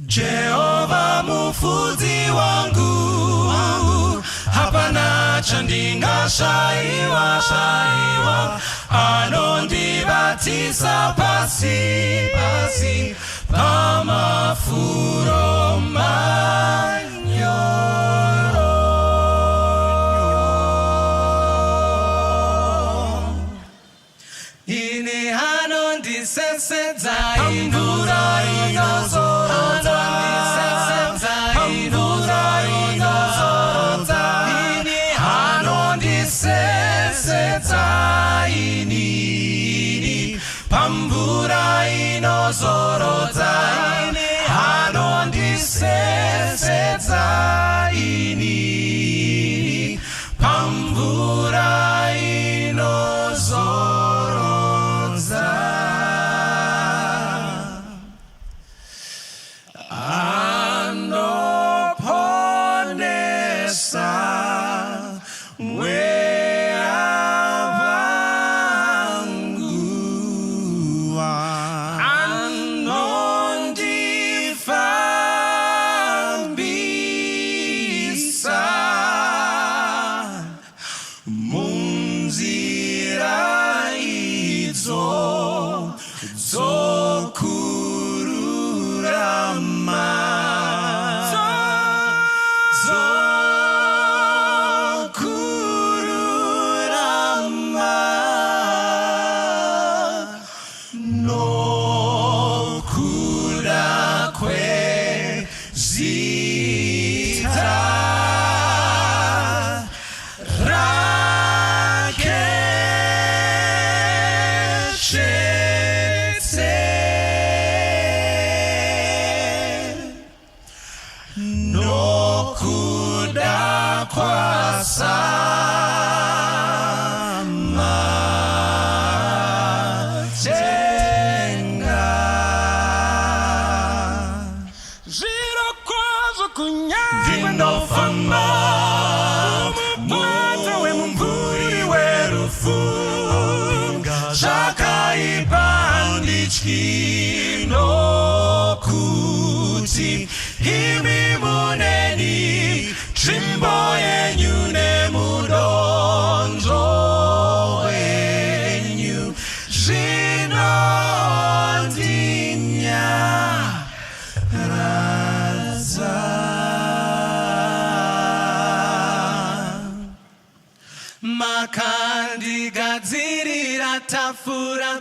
Jehova mufudzi wangu, hapana chandingashaiwa, anondibatisa pasi pamafuro manyoro. Ine anondisesedza imvura inozorota, pamvura inozorota, anondisesedza inini, pamvura inozorota, anoponesa nokuti imi muneni trimbo yenyu nemudonzo wenyu zvinondinyadza. Makandigadzirira tafura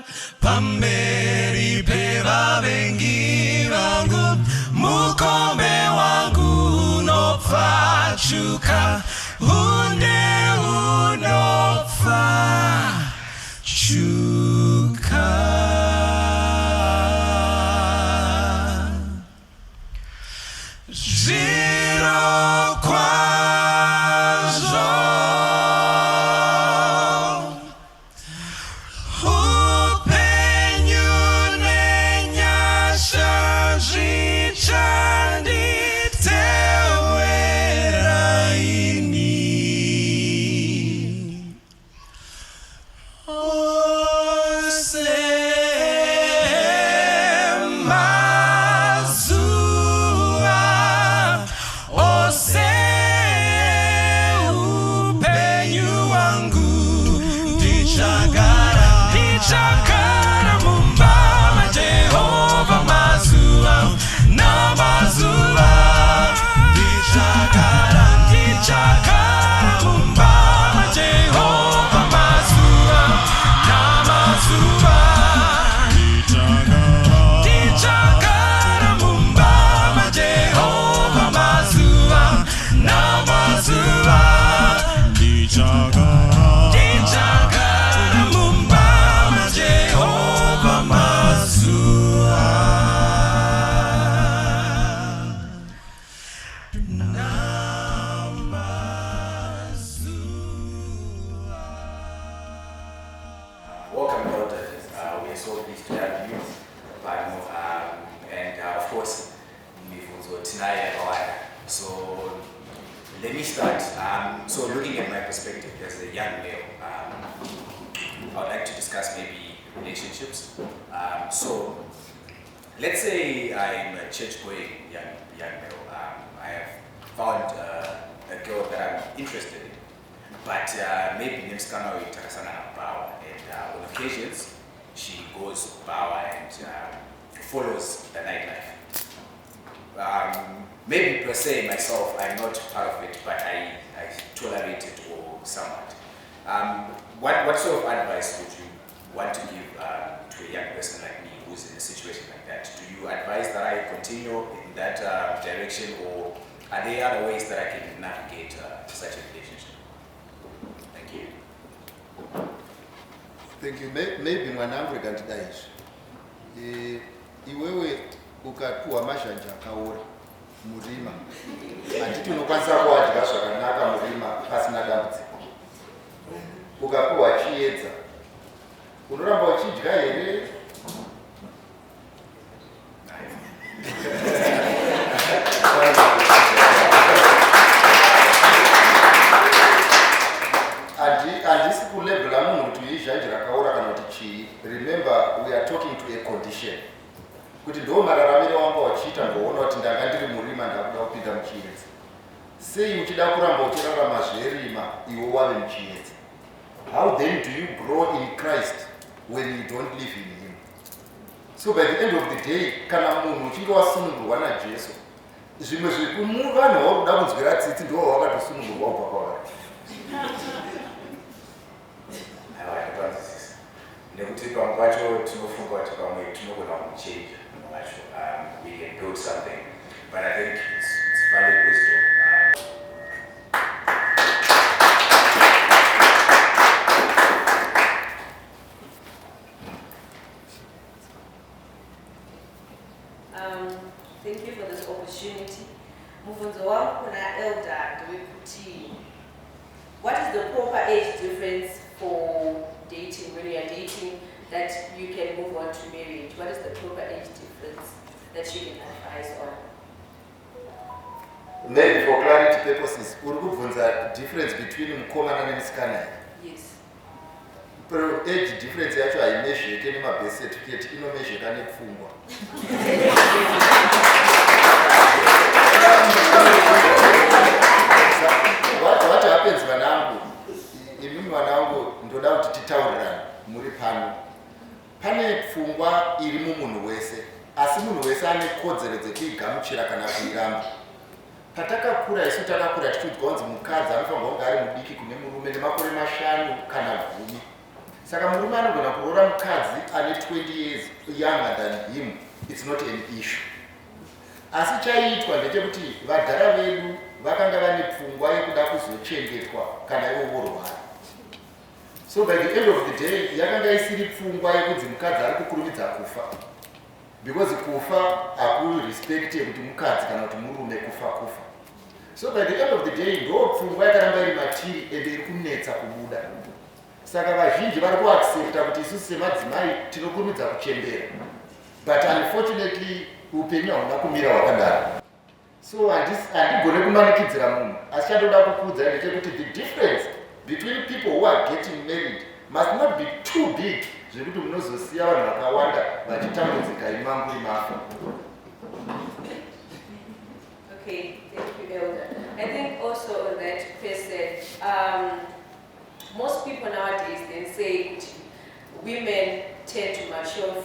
pamberi pevavengi vangu, mukombe wangu unopfachuka, hunde unopfachuka. Let me start. So looking at my perspective as a young male, I would like to discuss maybe relationships. So let's say I'm a church-going young male. I have found a girl that I'm interested in, but maybe Nimskana will Takasana Power, and on occasions she goes Power and follows the nightlife. Maybe per se myself, I'm not part of it, but I tolerate it or somewhat. What sort of advice would you want to give to a young person like me who's in a situation like that? Do you advise that I continue in that direction, or are there other ways that I can navigate such a relationship? Thank you. Thank you. Maybe mwanangu ikandidaishi. Iwewe ukapuwa mashanja kaora murima. Anditi unokwanisa kuwadya zvakanaka murima pasina dambudziko. Ukapuwa chiedza. Unoramba uchidya here? Handisi kulebhela munhu kuti izhanji rakaora kana kuti chii. Remember, we are talking to a condition. Kuti ndo mararamiro wanga wachiita ngoona kuti ndanga ndiri murima ndakuda kupinda muchiedza. Sei uchida kuramba uchirarama zverima iwe wave muchiedza? How then do you grow in Christ when you don't live in Him? So by the end of the day, kana munhu uchinge wasunungurwa naJesu, zvimwe zviri vanhu vakuda kunzwira tsitsi ndo wakatosunungurwa kubva kwavari. Nekuti pamwe pacho tinofunga kuti pamwe tinogona kuchange macho, we can build something, but I think it's valid wisdom. Thank you for this opportunity. Muvunzo wangu kuna elder ndewekuti, what is the proper age difference for dating, when you are dating, that you can move on to marriage? What is the proper age difference that you can advise on? Maybe for clarity purposes, urikubvunza difference between mukomana nemusikana. Yes. Pero age difference yacho haimezheke nemabirth certificate, inomezheka nepfungwa. What happens vanangu, imimi vanangu ndoda kuti titaurirane muri pano. Pane pfungwa iri mumunhu wese, asi munhu wese ane kodzero dzekuigamuchira kana kuiramba. Patakakura isu takakura tichiudzwa kunzi mukadzi anofanirwa kunge ari mudiki kune murume nemakore 5 kana 10. Saka murume anogona kuroora mukadzi ane 20 years younger than him, it's not an issue. Asi chaiitwa ndechekuti vadhara vedu vakanga vane pfungwa yekuda kuzochengetwa kana ivo vorwara. So by the end of the day, yakanga isiri pfungwa yekudzi mukadzi ari kukurumidza kufa. Because kufa hakurespecte kuti mukadzi kana kuti murume kufa. So by the end of the day, ndo pfungwa yakaramba iri matiri ende iri kunetsa kubuda. Saka vazhinji vari kuaccepta kuti isusu semadzimai tinokurumidza kuchembera. But unfortunately, upenyu hauna kumira wakadaro. So handigone kumanikidzira munhu, asi chandoda kukudza ndechekuti the difference between people who are getting married must not be too big zvekuti munozosiya vanhu vakawanda vachitambudzika imangu imafa. Okay, thank you, Elder. I think also on that person, most people nowadays then say women tend to mature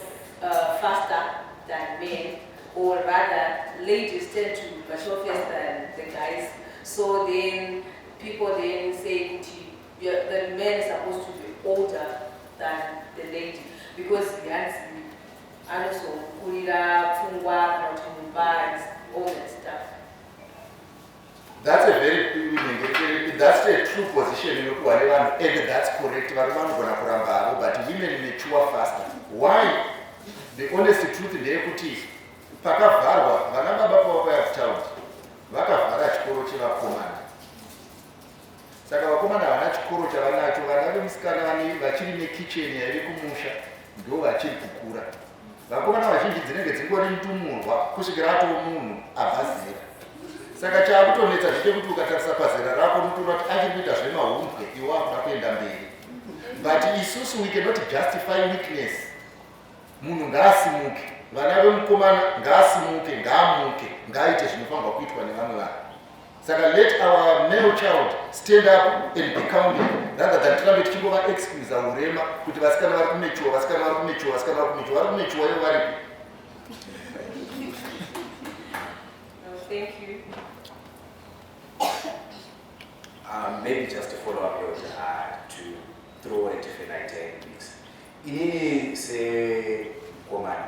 faster than men, or rather ladies tend to mature faster than the guys. So then people then say the men is supposed to be older than the lady because he has also kurira pfungwa kana kuti mumba, all that stuff. That's a true position in Ukuarevan, and that's correct. But women mature faster. Why? The honest truth in the equity, Pakavarwa, Vanaba Papa town, Vakavara Chikoro Chivakomana. Sakawakomana Vanachikoro Chavana, Chavana, Skanani, Vachini in the kitchen, Erikumusha, go Vachil Kukura. Vakomana Vachini, it's going to move, Kusigarato Moon, Abasi. Saka chakutonetsa ndechekuti ukatarisa pazera rako unotoona kuti achikuita zvemaumbwe iwe wakuda kuenda mberi. But isusu we cannot justify weakness. Munhu ngaasimuke. vana vemukomana ngaasimuke, ngaamuke, ngaaite zvinofanirwa kuitwa nevamwe vanhu. Saka let our male child stand up and become leader, rather than tirambe tichingova excuse urema kuti vasikana vari kumechuwa, vasikana vari kumechuwa, vasikana vari kumechuwa, vari kumechuwa ivo varipi. Thank you. Maybe just to follow up here, to throw a different idea in the mix. Inini say Komana,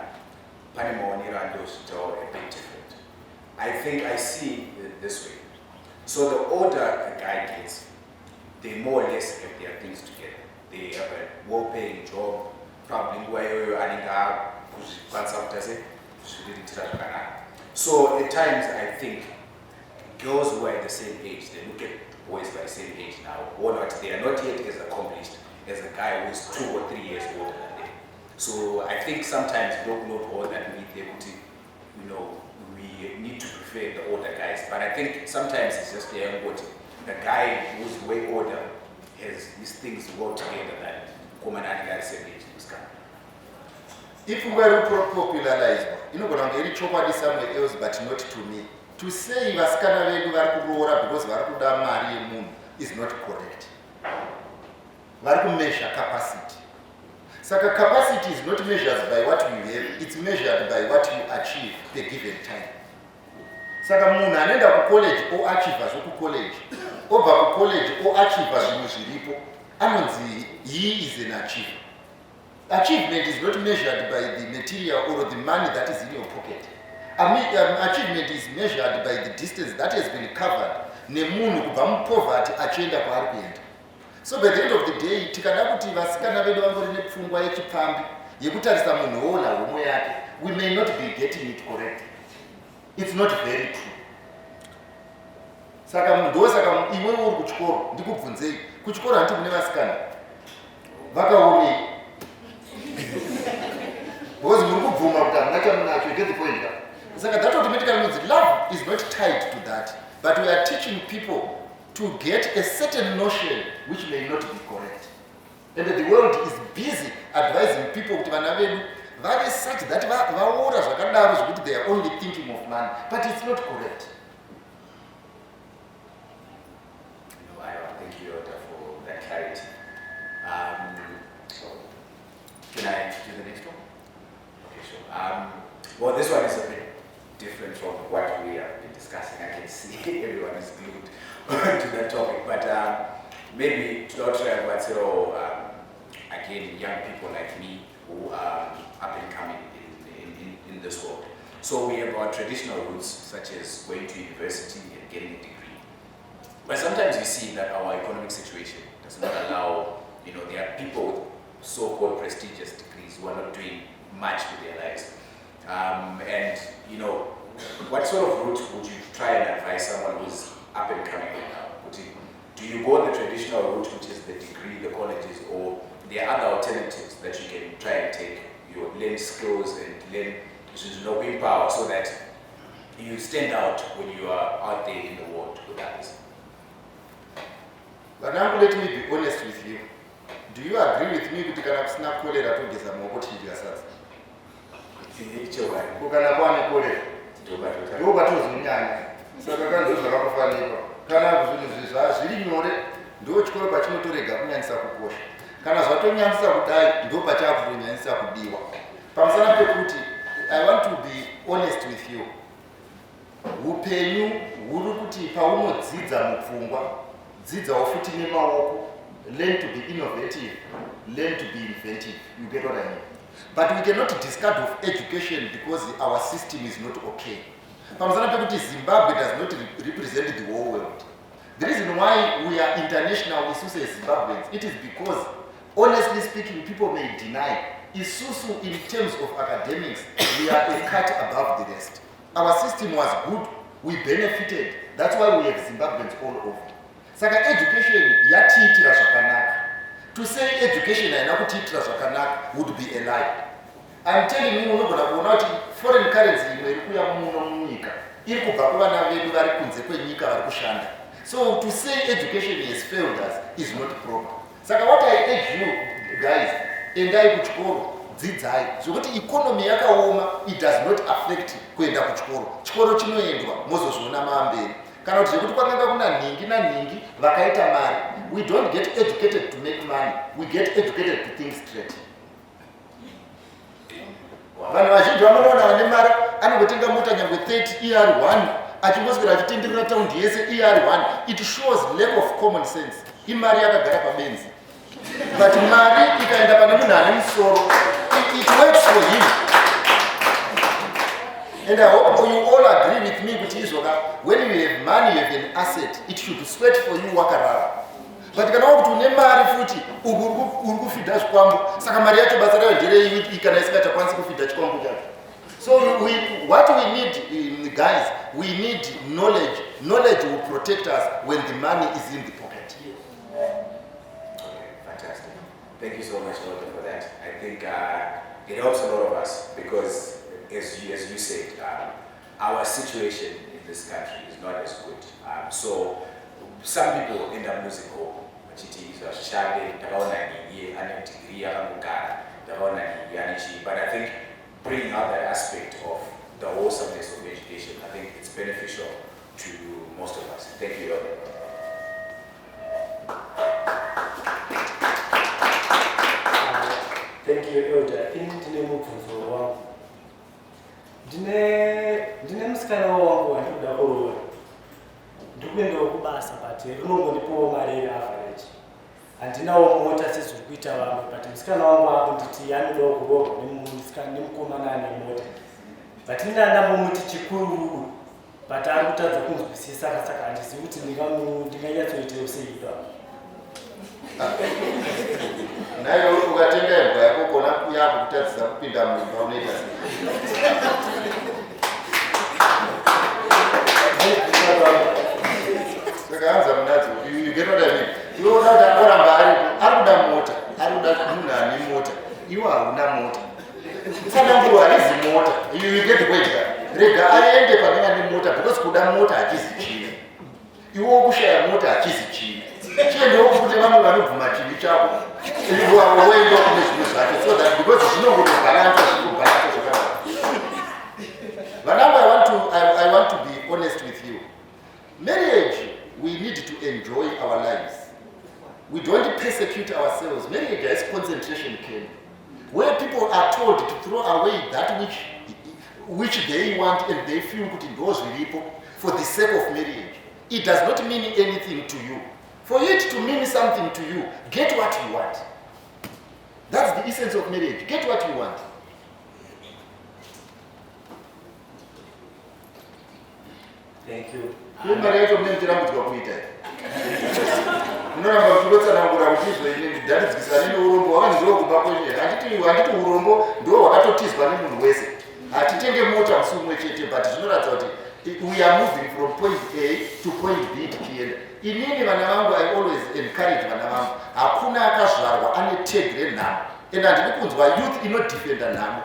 Panimoni Randos are a bit different. I think I see it this way. So the older a guy gets, they more or less have their things together. They have a well-paying job, probably so at times I think girls who are at the same age, they look at boys by the same age now, or not, they are not yet as accomplished as a guy who is 2 or 3 years older than them. So I think sometimes not all that we need, you know, we need to prefer the older guys. But I think sometimes it's just the young boy. The guy who's way older has these things well together than common and guys same age. If we were to popularize, you know, going to chop somewhere else, but not to me. To say vasikana vedu vari kuroora because vari kuda mari yemunhu is not correct. Vari kumeasure capacity. Saka capacity is not measured by what you have, it's measured by what you achieve per given time. Saka munhu anoenda kucollege oachieva zvokucollege, obva kucollege oachieva zvinhu zviripo, anonzi he is an achiever. Achievement is not measured by the material or the money that is in your pocket. Achievement is measured by the distance that has been covered nemunhu kubva mupoverty achienda kwaari kuenda. So by the end of the day, tikada kuti vasikana vedu vangori nepfungwa yechipfambi yekutarisa munhu wona homwe yake, we may not be getting it correct. It's not very true. Saka ndosaka iwe uri kuchikoro ndikubvunzei, kuchikoro handiti mune vasikana vakaonei because muri kubvuma kuti hamuna chamunacho, you get the point. Saka that automatically means love is not tied to that, but we are teaching people to get a certain notion which may not be correct. And the world is busy advising people kuti vana vedu vave such that vaora zvakadaro zvokuti they are only thinking of money, but it's not correct. No, I thank you for that clarity. So, can I do the next one? Okay, sure. Well, this one is a bit different from what we have been discussing. I can see everyone is glued to that topic, but maybe to not try about again, young people like me who are up and coming in this world. So we have our traditional roots, such as going to university and getting a degree. But sometimes we see that our economic situation does not allow, you know, there are people with so-called prestigious degrees who are not doing much with their lives. And, you know, what sort of route would you try and advise someone who's up and coming right now? Do you go the traditional route, which is the degree, the colleges, or there are other alternatives that you can try and take? You learn skills and learn willpower so that you stand out when you are out there in the world with others. But now let me be honest with you. Do you agree with me kuti kana kusina kolera togeza maoko tichidya sadza? Kukana kwane kolera ndoba tozonyanya. Saka kanzvo zvakakufanikwa. Kana zvinhu zviri nyore ndo chikoro pachinotorega kunyanyisa kukosha. Kana zvatonyanyisa kudai ndo pachakutonyanyisa kudiwa. Pamusana pekuti I want to be honest with you. Upenyu huri kuti paunodzidza mupfungwa, dzidzawo futi nemaoko. Learn to be innovative, learn to be inventive. You get what I mean? But we cannot discard of education because our system is not okay. Pamusana pekuti Zimbabwe does not represent the whole world. The reason why we are international isusu as Zimbabweans, it is because, honestly speaking, people may deny, isusu in terms of academics, we are a cut above the rest. Our system was good, we benefited, that's why we have Zimbabweans all over. Saka education yatiitira zvakanaka. To say education haina kutiitira zvakanaka would be a lie. I'm telling you, unogona kuona kuti foreign currency imwe iri kuuya muno munyika iri kubva kuvana vedu vari kunze kwenyika vari kushanda. So to say education has failed us is not proper. Saka what I urge you guys, endai kuchikoro, dzidzai zvokuti economy yakaoma. It does not affect kuenda kuchikoro. Chikoro chinoendwa mozozviona maamberi. Kana kuti zvekuti kwakanga kuna nhingi nanhingi vakaita mari. We don't get educated to make money. We get educated to think straight. Vanhu vazhinji vanoona vane mari anongotenga mota nyangwe 30 ER1 achingoswera achitenderera taundi yese ER1. It shows lack of common sense. Imari yakagara pabenzi. But mari ikaenda pane munhu ane musoro, it works for him. And I hope you all agree with me kuti izvoka, when you have money, you have an asset, it should sweat for you wakarara. But kana wakuti une mari futi uri kufidha chikwambo, saka mari yacho basa rayo nderei kana isingachakwanisi kufidha chikwambo chacho. So what we need, guys, we need knowledge. Knowledge will protect us when the money is in the pocket. Okay, fantastic. Thank you so much, Walter, for that. I think it helps a lot of us because, as you said, our situation in this country is not as good. So some people end up losing hope. But I think bringing out that aspect of the wholesomeness of education, I think it's beneficial to most of us. Thank you. Thank you, Elder. I think ndine mubvunzo wangu. Ndine musikana wangu wandinoda kuroora. Ndikuendawo kubasa but rinongondipawo mari yeaverage. Handinawo mota sezviri kuita vamwe but musikana wangu akunditi anodawo kuroorwa nemukomana ane mota. But ndinandambomuti chikuru but ari kutadza kunzwisisa saka handizivi kuti ndinganyatsoitewo sei ipapo. Nayo ukatenga imbwa yako kona kuyako kutadzisa kupinda mumba unoita saka hanza munadzo you get what I mean. Iwo unoda kuti akoramba ari kuda mota, ari kuda munhu ane mota, iwo hauna mota. Tsanangurwa harizi mota, you get kwega. Rega aende panenge ane mota because kuda mota hachizi chii. Iwo kushaya mota hachizi chii. Chiendewo kuti vamwe vanobvuma chivi chako woendawo kune zvimwe zvacho so that because zvinongotobalance zvakadaro. Vanangu, I want to be honest with you. Marriage, we need to enjoy our lives. We don't persecute ourselves. Marriage has concentration camp, where people are told to throw away that which they want and they feel kuti those people for the sake of marriage. It does not mean anything to you. For it to mean something to you, get what you want. That's the essence of marriage. Get what you want. Thank you. Mari yacho mnendirambudzwa kuita. Munoramba muchingotsanangura kuti izvo ndadhidzikisana neurombo hwakanziwa kumba kwenye. Handiti urombo ndo hwakatotizwa nemunhu wese. Hatitenge mota musi umwe chete but zvinoratidza kuti we are moving from point A to point B tichienda. Inini vana vangu I always encourage vana vangu. Hakuna akazvarwa ane tag renhamo. And handidi kunzwa youth inodefenda nhamo.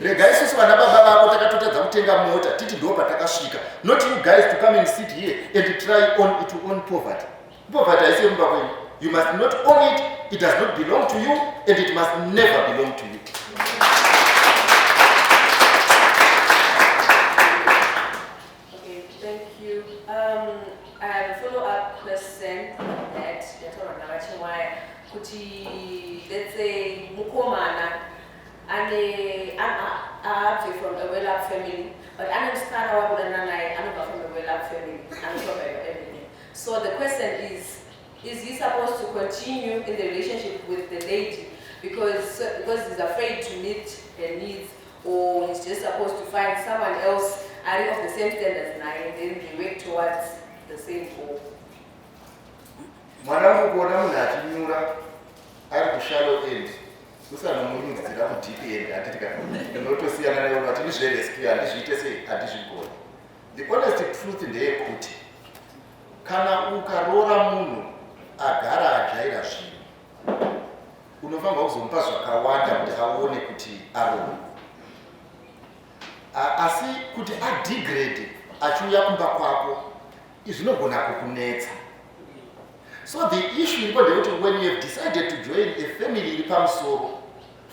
Rega isusu vana baba vako takatotadza kutenga mota titi ndo patakasvika. Not you guys to come and sit here and try to own poverty. Poverty haisi mumba kwenyu. You must not own it. It does not belong to you and it must never belong to you. I have a follow-up question that let's say mukomana I'm from a well-up family, but I'm from a well-up family. I'm from everything. So the question is he supposed to continue in the relationship with the lady because he's afraid to meet her needs, or he's just supposed to find someone else of the same standards now and then they work towards the same goal? Mwanangu kuona munhu achinyura ari kushallow end usanomunyudzira kudeep end hatitika inotosiyana nayo kuti ndizverescue handizviite sei handizvigoni. The honest truth ndeyekuti kana ukaroora munhu agara ajaira zvinhu unofanirwa kuzomupa zvakawanda kuti aone kuti aroora. Asi kuti adegrade achiuya kumba kwako zvinogona kukunetsa. So the issue is when you have decided to join a family iri pamusoro,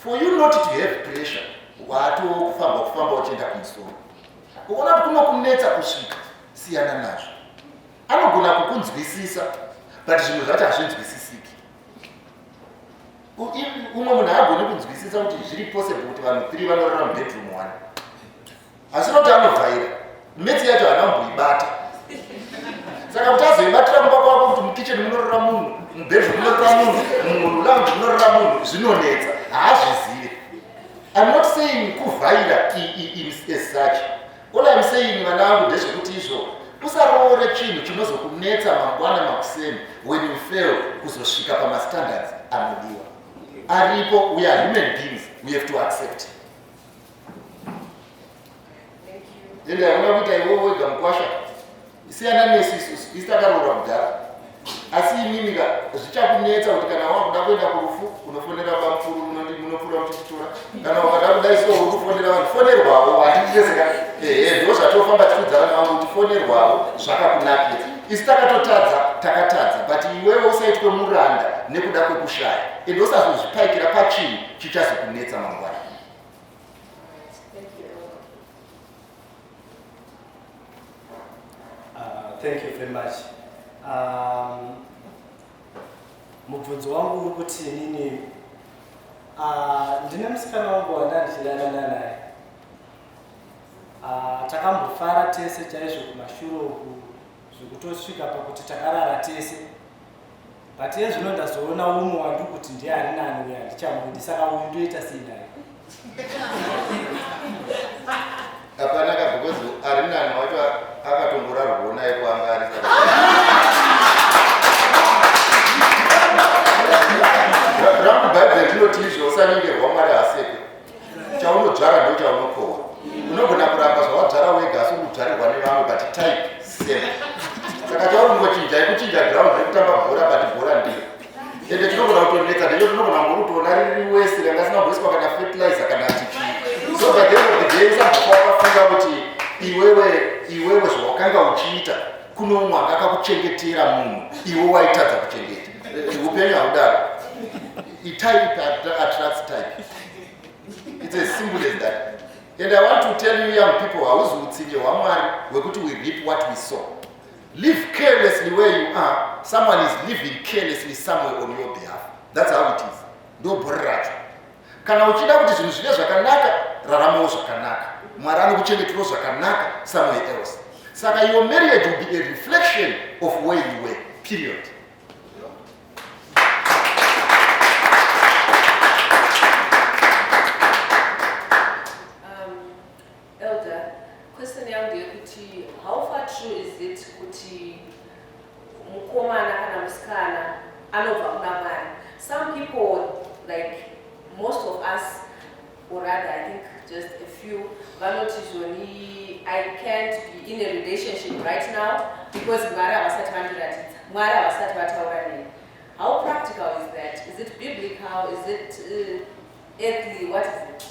For you not to have pressure, kufamba uchienda kumusoro. Ukaona kuti kunokunetsa kusvika, siyana nazvo. Anogona kukunzwisisa, but zvinhu zvacho hazvinzwisisiki. Umwe munhu haagoni kunzwisisa kuti zviri possible kuti vanhu 3 vanorara mubedroom 1. Asi kuti anovhaira, metsi yacho haana saka kuti azoibatira mumba kwako kuti mukicheni munorara munhu, mubedroom munorara munhu, mulounge munorara munhu, zvinonetsa, haazvizive. I'm not saying kuvhaira as such. All I'm saying vana vangu ndezvekuti izvo usaroore chinhu chinozokunetsa mangwana makuseni when you fail kuzosvika pamastandards anodiwa. Aripo, we are human beings, we have to accept. Ende hauna kuita iwewe wega mukwasha. Siyana nesu isusu takaroora kudhara. Asi imimi zvichakunetsa kuti kana wakuda kuenda kurufu unofonera pamfuru munopfuura muchichitora. Kana ukada kudai so unofonera vanhu fonerwawo handitizeseka. Ndo zvatofamba tichiudzana navo kuti fonerwawo zvakakunakira. Isi takatadza, but iwewe usaitwe muranda nekuda kwekushaya. Ende usazozvipaikira pachinhu chichazokunetsa mangwana. Thank you very much. Mubvunzo wangu uri kuti inini ndine musikana wangu wandandichidanana naye. Takambofara tese chaizvo kumashure uku zvekutosvika pakuti takarara tese. But yezvino ndazoona umwe wandu kuti ndiye ari nani uya ndichamudi saka uyu ndoita sei naye. Apanaka because ari nani wacho akatomborarwawo naye kwanga ari saka. Ramu Bible rinoti izvo usanyengerwa Mwari haseko. Chaunodzvara ndo chaunokohwa. Unogona kuramba zvawadzvara wega asi unodzvarirwa nevamwe but type same. Saka chaunongochinja ikuchinja ground rekutamba bhora but bhora ndiyo. Ende tinogona kutonetsa ndenge tinogona ngokutoona riri wese rangasina kuiswa kana fertilizer kana tichi. So that they usafunga kuti iwewe zvawakanga uchiita kuno umwe akakuchengetera munhu iwe waitadza kuchengeta. Upenyu haudaro. Type attracts type. It's as simple as that. And I want to tell you young people, hauzi utsinye hwaMwari hwekuti we reap what we sow. Live carelessly where you are. Someone is living carelessly somewhere on your behalf. That's how it is. Ndo bhori racho. Kana uchida kuti zvinhu zvive zvakanaka, raramawo zvakanaka. Mwari anokuchengeterawo zvakanaka somewhere else. Saka your marriage will be a reflection of where you were. Period. Elder, question yangu ndeyekuti how far true is it kuti mukomana kana musikana anobva kuna Mwari? Some people, like most of us, or rather I think just a few, vanoti I can't be in a relationship right now because Mwari havasati vandiratidza, Mwari havasati vataura neni. How practical is that? Is it biblical? Is it earthly? What is it?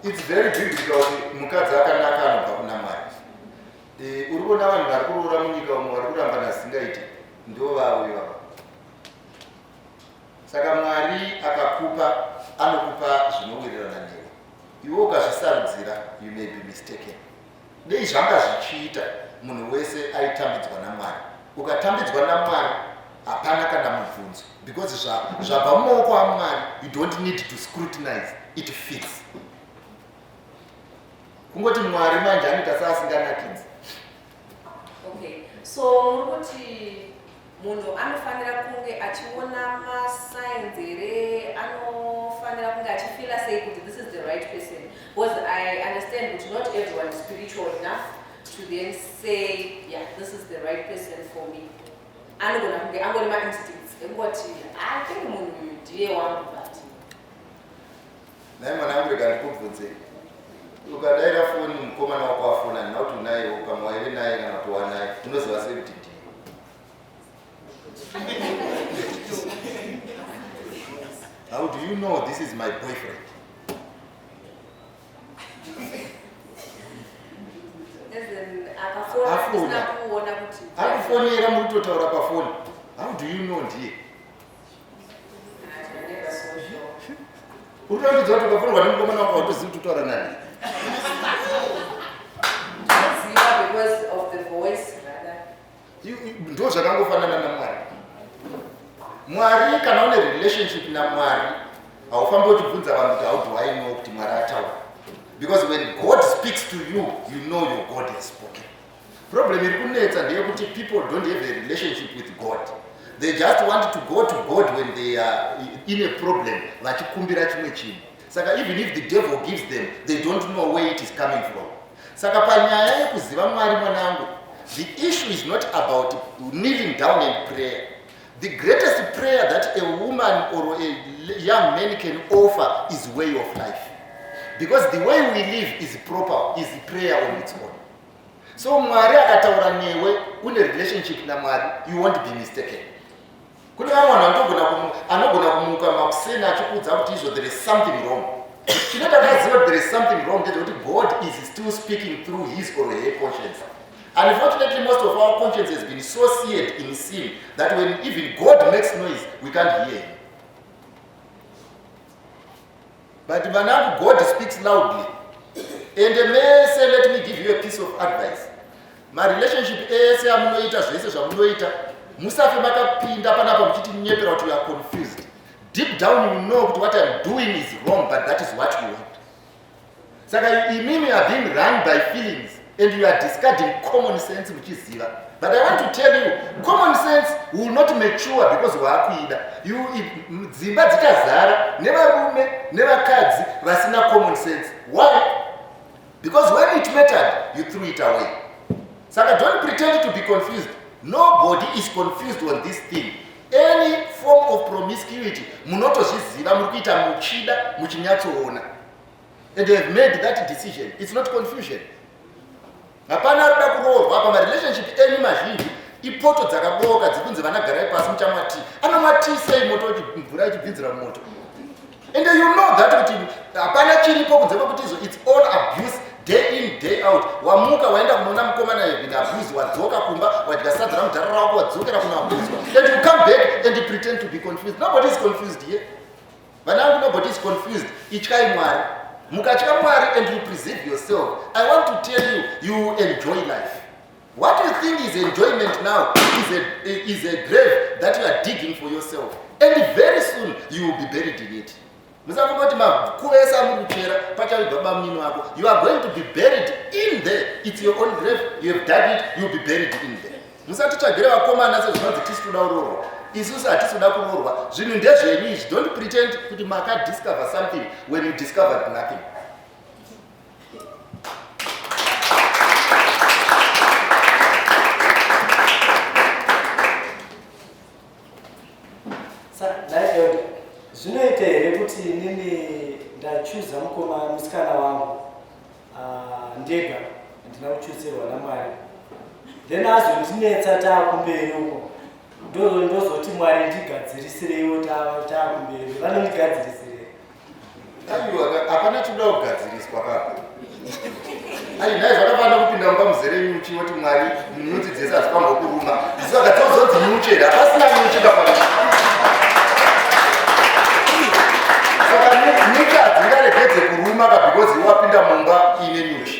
It's very biblical kuti mukadzi akanaka anobva kuna Mwari. Uri kuona vanhu vari kuroora munyika umwe vari kuramba nasingaiti ndo vavo ivavo. Saka Mwari akakupa anokupa zvinowirirana newe. Iwe ukazvisarudzira you may be mistaken. Dei zvanga zvichiita munhu wese aitambidzwa naMwari. Ukatambidzwa naMwari hapana kana mubvunzo because zvabva mumaoko aMwari you don't need to scrutinize, it fits. Kungoti Mwari manje anoita seasinganakidzi. Okay, so murikuti munhu anofanira kunge achiona masigns here, anofanira kunge achifila sei kuti this is the right person, because I understand that not everyone is spiritual enough to then say yeah, this is the right person for me. Anogona kunge angori ma-instincts ekungoti I think munhu uyu ndiye wangu but naye mwana wangu rega ndikubvunze. Ukadaira foni mukomana wako afona ndinauti unaye ukama waive naye kana kuti wanaye unoziva sei kuti ndiye. How do you know this is my boyfriend? Akufonera muri kutotaura pafoni. How do you know ndiye? Unoita kuti ukafundwa nemukomana wako autozivi kuti utaura nani. Because of the voice, rather. Ndo zvakangofanana naMwari. Mwari kana une relationship naMwari, haufambi uchibvunza vanhu kuti how do I know kuti Mwari ataura. Because when God speaks to you, you know your God has spoken. Problem iri kunetsa ndeyekuti people don't have a relationship with God. They just want to go to God when they are in a problem, vachikumbira chimwe chinhu. Saka even if the devil gives them, they don't know where it is coming from. Saka panyaya yekuziva Mwari mwanangu, the issue is not about kneeling down in prayer. The greatest prayer that a woman or a young man can offer is way of life. Because the way we live is proper, is prayer on its own. So Mwari akataura newe une relationship na Mwari, you won't be mistaken. Kune vanhu anogona kumuka makuseni achikuudza kuti izvo there is something wrong. Chinoita kuti there is something wrong ndezvekuti God is still speaking through his or her conscience. Unfortunately, most of our conscience has been so seared in sin that when even God makes noise, we can't hear him. But Manangu, God speaks loudly. And let me give you a piece of advice. My relationship is musafe makapinda panapa muchiti nyepera kuti you are confused. Deep down you know that what I'm doing is wrong, but that is what you want. Saka imimi are being run by feelings and you are discarding common sense which is zero. But I want to tell you, common sense will not mature because waakuida. You dzimba dzikazara nevarume nevakadzi vasina common sense. Why? Because when it mattered, you threw it away. Saka don't pretend to be confused. Nobody is confused on this thing. Any form of promiscuity, munotozviziva murikuita muchida muchinyatsoona. And they have made that decision. It's not confusion. Hapana ruda kuroorwa apa marelationship eni mazhinji ipoto dzakaboka dzikunzi vanagarai pasi muchamati anomwatisei moto mvura ichibvinzira mumoto. And you know that kuti hapana chiripo kunze kwekuti izvo it's all abuse day in day out. Wamuka waenda kunoona mukomana have been abused, wadzoka kumba wadya sadza ramudhara rako wadzokera kuna abuswa. And you come back and you pretend to be confused. Nobody is confused here. Vanangu, nobody is confused. Ityai Mwari. Mukatya Mwari and you preserve yourself. I want to tell you, you enjoy life. What you think is enjoyment now is a grave that you are digging for yourself. And very soon you will be buried in it. You are going to be buried in there. It's your own grave. You have dug it, you will be buried in there. Don't pretend to discover something when you discovered nothing. Zvinoita here kuti inini ndachuza musikana wangu ndega ndina kuchuzirwa naMwari. Then azondinetsa taakumberi uko ndozoti Mwari ndigadzirisireiwo taakumberi vanondigadzirisirei. Hapana choda kugadziriswa kako. Nhai zvakafanira kupinda mumba muzere nyuchi woti Mwari nyuchi dzese hadzipangokuruma. Saka tozodzi nyuchi hapasina nyuchi kafanira. Saka nyuchi hadzingaregedze kuruma because wapinda mumba ine nyuchi.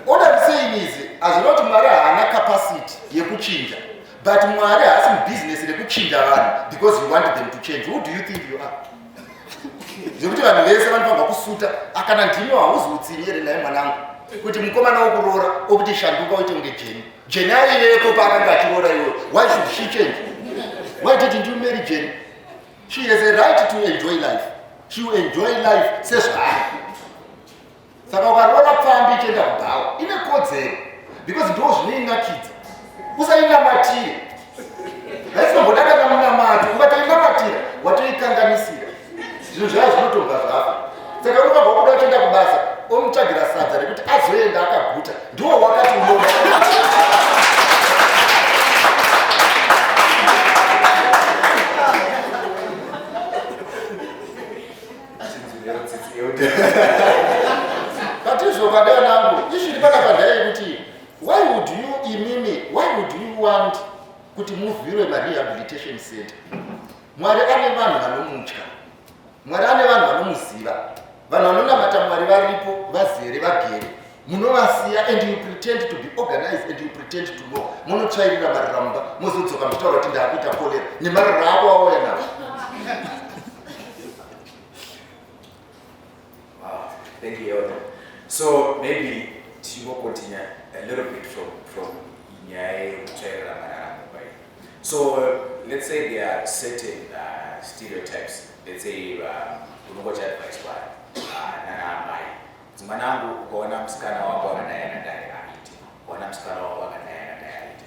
What I'm saying is, hazvina kuti Mwari haana capacity yekuchinja. But Mwari haasi business rekuchinja vanhu because you want them to change. Who do you think you are? Zvekuti vanhu vese vanofamba kusuta akana ndimi hauzi utsiri here naye mwanangu kuti mukomana wokuroora okuti shanduka uite kunge Jeni. Jeni aivepo paakanga achiroora iwoyo. Why should she change? Why didn't you marry Jeni? She has a right to enjoy life. She will enjoy life sezvayo. Saka ukaroora pfambi ichienda kubhawa ine kodzero because ndo zvinoinakidza. Usainamatire. Haisinombodaka namunamati, ukatoinamatira watoikanganisira. Zvinhu zvavo zvinotobva zvafa. Saka unobva kuda kuenda kubasa omutsvagira sadza rekuti azoenda akaguta. Ndiwo wakati unoona. But izvo padea nangu izviri panapandaya yekuti why would you want kuti muvhirwe marehabilitation center? Mwari ane vanhu vanomutya. Mwari ane vanhu vanomuziva, vanhu vanonamata Mwari varipo, vazere, vagere. Munovasiya and you pretend to be organized and you pretend to know. Munotsvairira mararamba, muzodzoka muchitaura kuti ndakuita kolera nemarara ako auya nawo. Wow, thank you, Elder. So maybe she will continue a little bit from Nyai Chaira Mararamba. So let's say there are certain stereotypes. Let's say unogocha advice by Naramai. Manangu kuona msikana wako anadai aite. Kuona msikana wako anadai aite.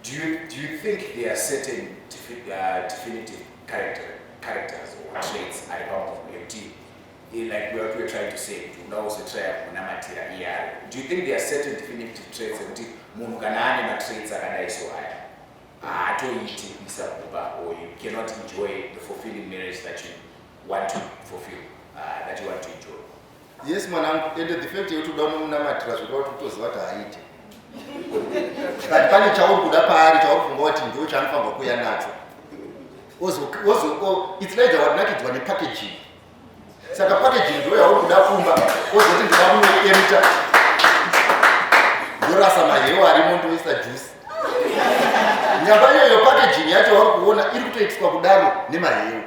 Do you think there are certain definitive characters or traits about MT? Like what we're trying to say, to also try kunamatira here. Do you think there are certain definitive traits that munhu kana ane traits akadai so haya atoiti isakuba, or you cannot enjoy the fulfilling marriage that you want to fulfill, that you want to enjoy? Yes, manangu, and the fact you don't know namatira zvinoda kuti utoziva kuti haite. But pane chauri kuda paari chauri funga kuti ndo chaanofanirwa kuuya nacho. It's like wanakidzwa nepackaging. Saka packaging ndo yauri kuda kumba, ozoti ndinoda kunoemita. Ndorasa mahewa arimo ndoisa juice. Nyamba iyoyo packaging yacho wauri kuona iri kutoitiswa kudaro nemahewu.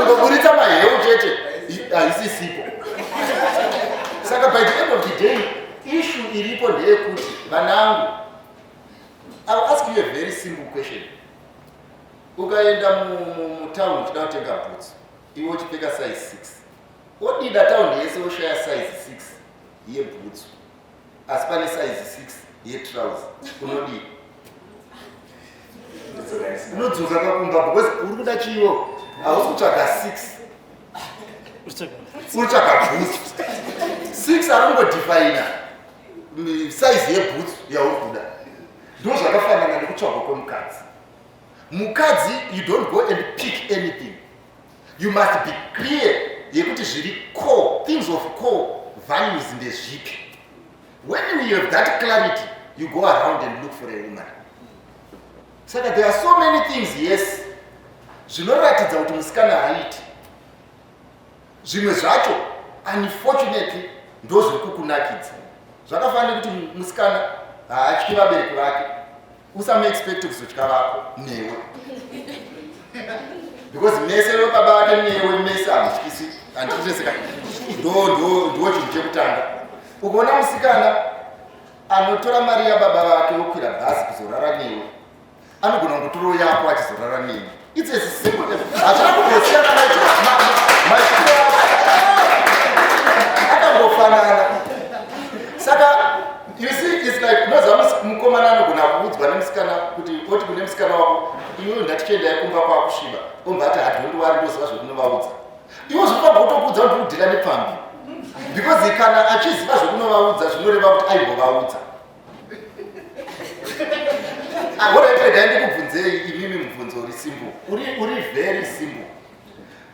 Ungoburitsa mahewu chete haisisipo. Saka by the end of the day, issue iripo ndeyekuti vanangu, I'll ask you a very simple question. Ukaenda mutown uchida kutenga boots, iwe uchipfeka size 6. Wodida town yese woshaya size 6 yeboots, asi pane size 6 yetrousers, unodii? Unodzoka kakumba because uri kuda chiyo, hausi kutsvaga 6. Utsvaga boots. 6 aringodefina size yeboots yauri kuda. Ndo zvakafanana nekutsvagwa kwemukadzi. Mukadzi, you don't go and pick anything. You must be clear yekuti zviri core, things of core values ndezvipi. When you have that clarity, you go around and look for a woman. So that there are so many things, yes, zvinoratidza kuti musikana haiti. Zvimwe zvacho, unfortunately, ndo zviri kukunakidza. Zvakafanira kuti musikana haatyi vabereki vake. Usame-expect kuzotya vako newe. Because mese webaba vake newe mese hamutyisi, handiteseka. Ndo chinhu chekutanga. Ukaona musikana anotora mari yababa vake wokwira bhazi kuzorara newe, anogona kungotora yako achizorara newe. It's as simple as hachana kungosiyana mashoko akangofanana. Saka you see, it's like unoziva mukomana anogona kuudzwa nemusikana kuti oti kune musikana wako, iwe ndatichienda yekumba kwakusviba, omba ati hadhondiwari ndoziva zvokunovaudza. Iwe zvinofanirwa kutokuudza kuti udhila nepfambi. Because kana achiziva zvokunovaudza zvinoreva kuti aimbovaudza. Woraitega ndikubvunzei imimi mubvunzo uri simple. Uri very simple.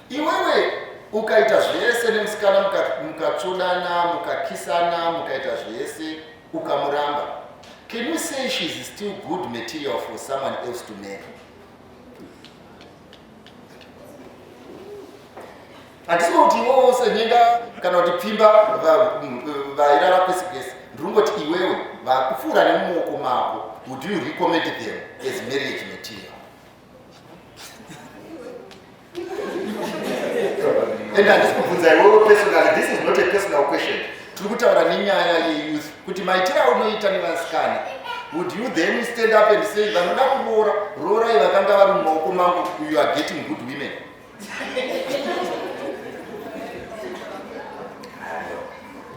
Iwewe ukaita zvese nemusikana mukatsvodana, mukakisana, mukaita zvese, ukamuramba. Can you say she's still good material for someone else to marry? Handisi kuti iwewe usenyenga kana kuti pfimba vairara kwese kwese. Ndingoti iwewe vakupfuura nemumaoko mako. Would you recommend them as marriage material? And handisi kubvunza iwewe personally, this is not a personal question. Tiri kutaura nenyaya yeyouth kuti maitiro aunoita nevasikana. Would you then stand up and say vanoda kuroora, roorai vakanga vari mumaoko mangu, you are getting good women?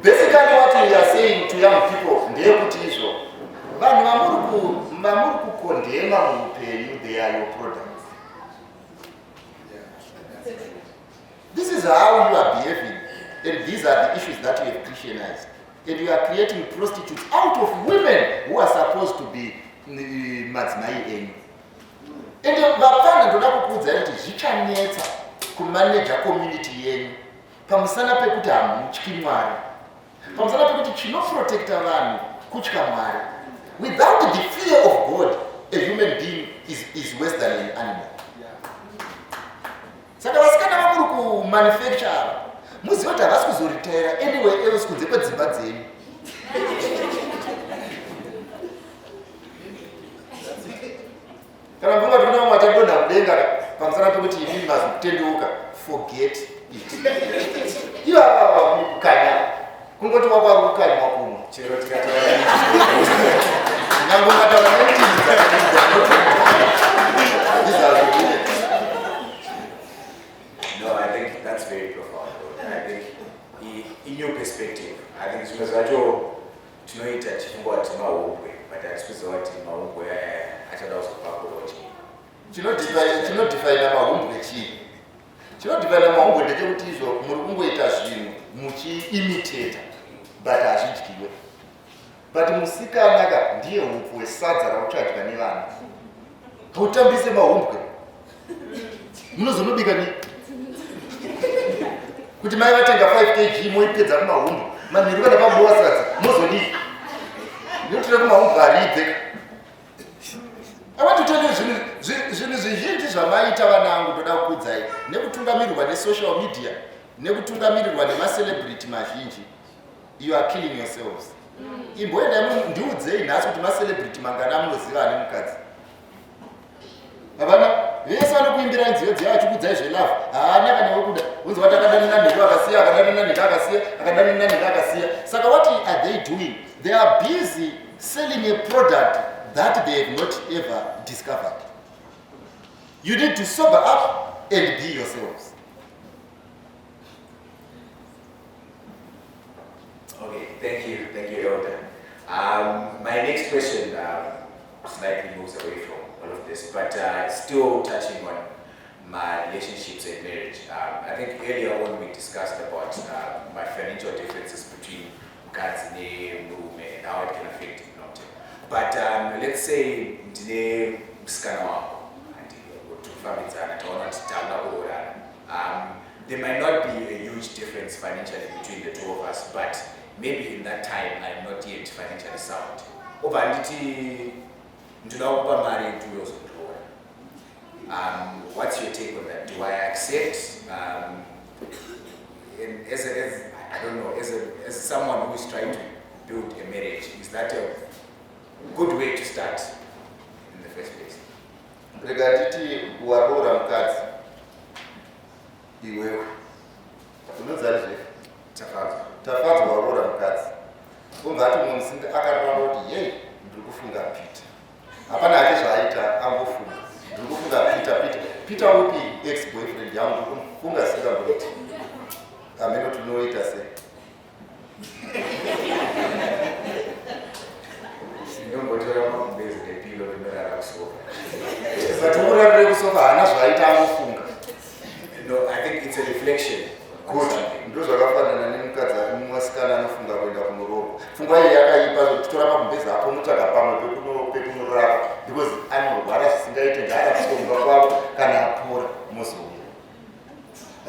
Basically what we are saying to young people ndeyekuti izvo vanhu vamuri kukondema muupenyu, they are your products. This is how you are behaving, and these are the issues that you have Christianized. And you are creating prostitutes out of women who are supposed to be madzimai enyu. And vapfana ndoda kukuudzai kuti zvichanetsa kumaneja community yenyu pamusana pekuti hamutyi Mwari, pamusana pekuti chinoprotecta vanhu kutya Mwari. Without the fear of God, a human being is worse than an animal. Saka vasikana vamuri kumanufacture muziva kuti havasi kuzoritira anyway else kunze kwedzimba dzenyu. Kana mvunga tuna mwatadonha kudenga pamusana pekuti inini mazi kutendeuka forget it. Ivo ava mukukanya kungoti wakwa kukanya makumwe chero tikataura nyange ungataura No, I think that's very profound. I think in your perspective, I think zvimwe zvacho tinoita tichifungwa kuti mahubwe but hatikuziva kuti mahubwe achada kuzopakurochi. chinodhifaina mahumbwe chii? Chinodhifaina mahumbwe ndechekuti izvo muri kungoita zvinhu muchiimitata but hazvidyiwe. But musikanaka ndiye hupfu hwesadza rauchadya nevana. Hautambise mahumbwe munozonobika ni kuti mai vatenga 5 kg moipedza kumahumbwe manheru kana pabowa sadza mozodii notire kumahumbwe aribve. I want to tell you zvinhu zvizhinji zvamaita vanangu ndoda kukudzai nekutungamirirwa nesocial media nekutungamirirwa nemacelebrity mazhinji. You are killing yourselves. Imboenda ndiudzei nhasi kuti macelebrity mangana munoziva ane mukadzi havana vese vanokuimbira nziyo dziya vachikudzai zvelove haana kana wekuda unzi vatakadani nanheko akasiya akadani nanheko akasiya akadani nanheko akasiya. Saka what are they doing? They are busy selling a product that they have not ever discovered. You need to sober up and be yourselves. Okay, thank you, Elder. My next question slightly moves away from all of this, but still touching on my relationships and marriage. I think earlier on we discussed about my financial differences between Mukadzine, Murume, and how it can affect me. But let's say ndine musikana wako there might not be a huge difference financially between the two of us, but maybe in that time I'm not yet financially sound. What's your take on that? Do I accept, I don't know, as someone who is trying to build a marriage, is that a good way to start in the first place? Regatiti warora mukadzi iwewe unonzari zve tafadza warora mukadzi ungati munhu musinga akarora kuti yei ndiri kufunga Peter hapana hake zvaaita ambofunga ndiri kufunga Peter upi ex boyfriend yangu kufunga singakuti ameno tinoita sei Ndinongotora makumbezi nepilo rinorara kusofa. Satumurarire kusofa hana zvaaita ambofunga. No, I think it's a reflection. Good. Ndo zvakafanana nemukadzi mumwasikana anofunga kuenda kunoroorwa. Pfungwa iyi yakaipa zvokutora makumbezi apo mutaka pamwe pekunorapa because anorwara zvisingaite ngaarakusonga kwavo kana apora mozouya.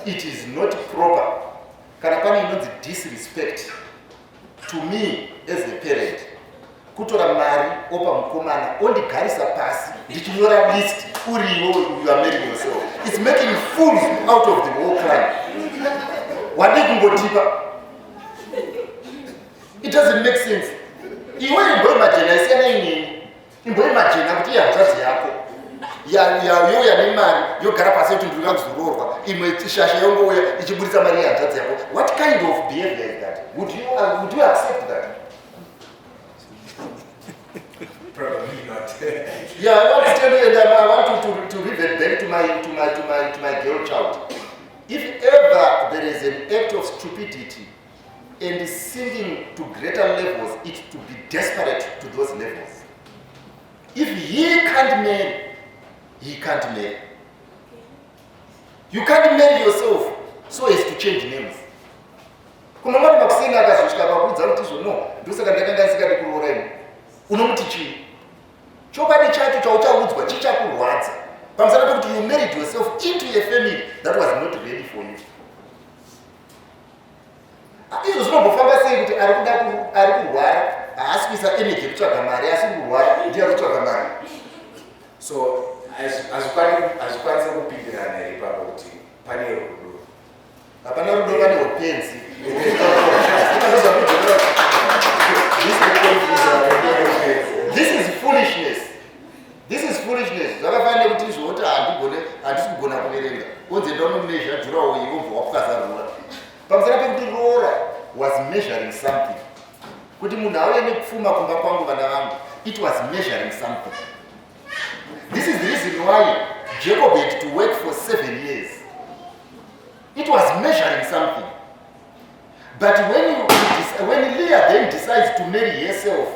It is not proper. Kana pane inonzi disrespect to me as a parent. Kutora mari opa mukomana ondigarisa pasi ndichinyora list uriwo you are marrying yourself. It's making fools out of the whole clan. Wadi kungotipa. It doesn't make sense. Iwe imbo imagine isiyana inini. Imbo imagine kuti yanzazi yako yo yane mari yogara pasi kuti ndiri kuzororwa imwe tishasha yongouya ichiburisa mari yanzazi yako. What kind of behavior is that? Would you accept that? Probably not. Yeah, I want to tell you, and I want to revert back to my girl child. If ever there is an act of stupidity and sinking to greater levels, it to be desperate to those levels. If he can't marry, he can't marry. You can't marry yourself so as to change names. Kuna mwana makusina akazvishika pakudza kuti zvono ndosaka ndakanga ndisikadi kuroora ino unomuti chii chokwadi chacho chauchaudzwa chichakurwadza pamusana pekuti you married yourself into a family that was not ready for you. Izvo zvinombofamba sei kuti ari kurwara haasi kuisa energy yekutsvaga mari asi kurwara ndiye ari kutsvaga mari. So hazvikwanisi kupindirana ipapo kuti pane rudo Hapana rudo kana upenzi. This is foolishness. This is foolishness. Zvakafanira kuti zvoti handisi kugona kuverenga. Unze ndonomezha jurawo ibobva wapukazarura. Pamusana pekuti Rora was measuring something. Kuti munhu auye nekupfuma kumba kwangu vana vangu. It was measuring something. This is the reason why Jacob had to work for 7 years. It was measuring something. But when Leah then decides to marry herself,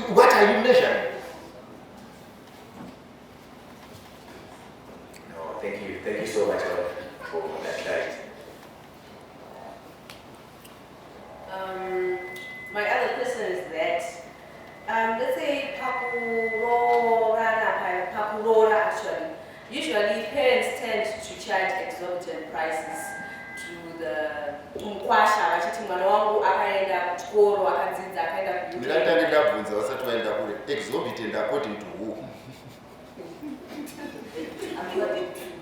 what are you measuring? No, thank you so much for that clarity. My other question is that, let's say Pakurora actually, usually parents tend to charge exorbitant prices to the umkwasha vachiti mwana wangu akaenda kuchikoro akadzidza akaenda Ndingatanga ndabvunza vasati vaenda kure. Exorbitant according to who?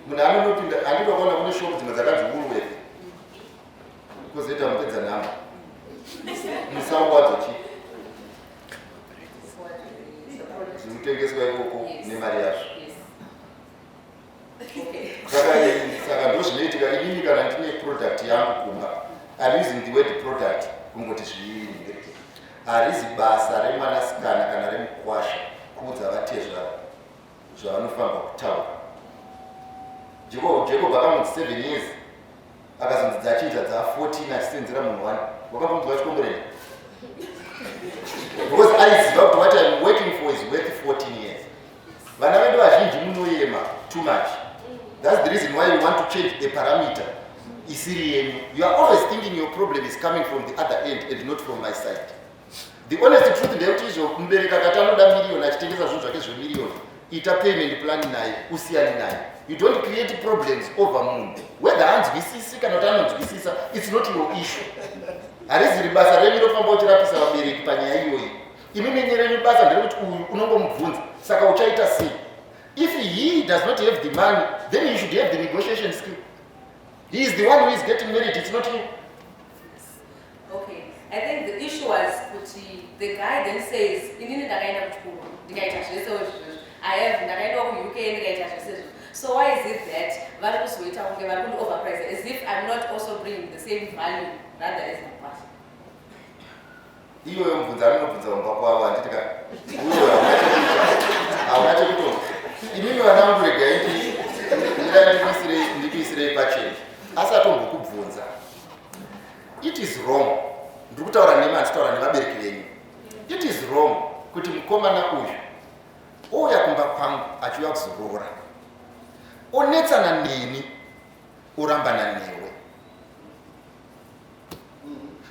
Munhu anondopinda anditokuona kune shop dzimwe dzakanzi Woolworth. Kuzoita mupedza nhamba. Musango wadzo chi? Zvinotengeswa ikoko nemari yazvo. Saka ndozvinoitika inini kana ndine product yangu kumba. I'm using the word product kungoti zviiri. Harizi basa remwanasikana kana remukwasha kuudza vatezva zvavanofamba kutaura. Jacob akamunzi 7 years akazonzi dzachinja dza 14 achisenzera munhu wani. Wakambonzwa chikomboreni? Because aiziva kuti what I'm working for is worth 14 years. Vana vedu vazhinji munoema too much. That's the reason why you want to change a parameter. Isiri yenyu. You are always thinking your problem is coming from the other end and not from my side. The honest truth ndeyekuti izvo mubereki akati anoda million achitengesa zvinhu zvake zvemiliyoni, ita payment plan naye, usiyane naye. You don't create problems over munhu. Whether hanzwisisi kana kuti anonzwisisa, it's not your issue. Hariziri basa renyu rinofamba uchirapisa vabereki panyaya iyoyi. Imimi renyu basa nderekuti uyu unongomubvunza, saka uchaita sei? If he does not have the money, then you should have the negotiation skill. He is the one who is getting married, it's not you. Okay, I think the issue was the guy then says, I have UK. So why is it that values wait out overpriced as if I'm not also bringing the same value rather as my past? Iyo yomvunza anobvunza umba kwavo handitika uyo haunati kuto imimi vanangu rega iti ndikuisirei pacheni asi atombokubvunza. It is wrong. Ndiri kutaura nemi handitaura nevabereki venyu. It is wrong kuti mukomana uyu ouya kumba kwangu achiuya kuzorora onetsana neni orambana newe.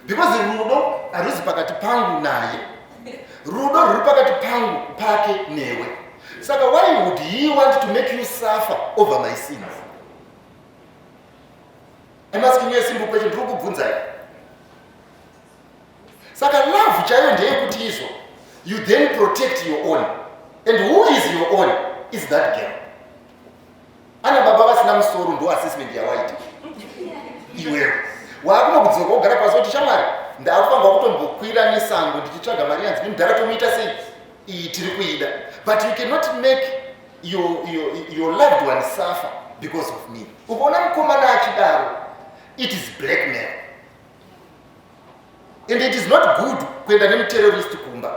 Because rudo haruzi pakati pangu naye, rudo ruri pakati pangu pake newe. Saka why would he want to make you suffer over my sins? I'm asking you a simple question. Ndiri kubvunzai. Saka love chaiyo ndeyekuti izvo you then protect your own. And who is your own? Is that girl. Ana baba vasina musoro ndo assessment yawaita. Iwewe wakunogudzoka kugara pasi kuti shamwari ndakufamba kutombokwira nesango ndichitsvaga mari yanzi ndakatomuita sei iyi tiri kuida. But you cannot make your loved one suffer because of me. Ukaona mukomana achidaro, it is blackmail. And it is not good kuenda nemuterrorist kumba.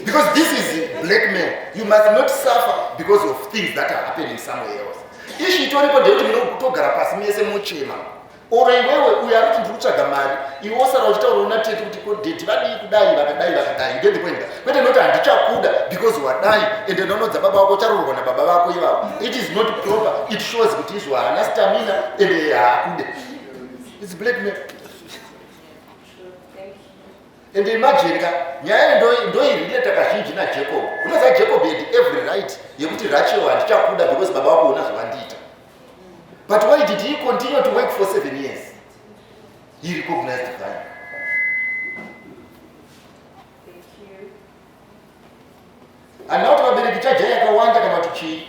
Because this is blackmail. You must not suffer because of things that are happening somewhere else. Ishi itoripo ndeyekuti munotogara pasi mese muchema. Oro iwewe uyo ari kuti ndiri kutsvaga mari, iwe osara uchitaura una tete kuti kodheti vadii kudai vakadai. You get the point? Kwete noti handichakuda because wadai ende ndonodza baba vako charorwa nababa vako ivavo. It is not proper. It shows kuti izvo haana stamina ende haakude. It's blackmail. And imagine nyaya ndoirileta kazhinji naJacob. Unoziva Jacob had every right yekuti Rachel handichakuda because baba vako una zvavandiita. But why did he continue to work for 7 years? He recognized the value. Thank you. And now to vabereki chajaya yakawanda kana kuti chii.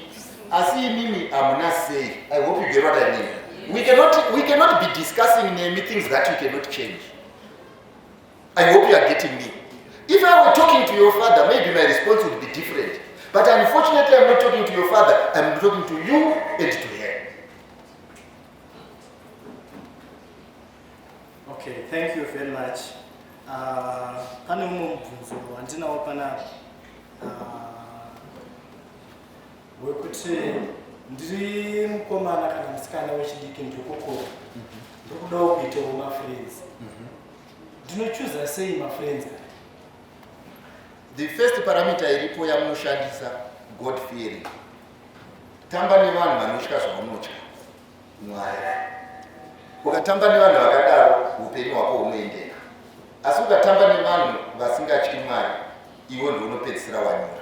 Asi imimi hamuna sei. I hope you get what I mean. We cannot be discussing things that you cannot change. I hope you are getting me. If I were talking to your father, maybe my response would be different. But unfortunately, I'm not talking to your father. I'm talking to you and to her. Okay, thank you very much. Pane umwe mubvunzo wandinawo panapa wekuti ndiri mukomana kana musikana wechidiki ndokokora ndokudawo kuitawo mafriends. Ndinochuza sei mafriends? The first parameter iripo yamunoshandisa God fearing. Tamba nevanhu vanotya zvaunotya Mwari. Ukatamba nevanhu vakadaro upenyu hwako hunoendeka. Asi ukatamba nevanhu vasingatyi Mwari, iwe ndiwe unopedzisira wanyura.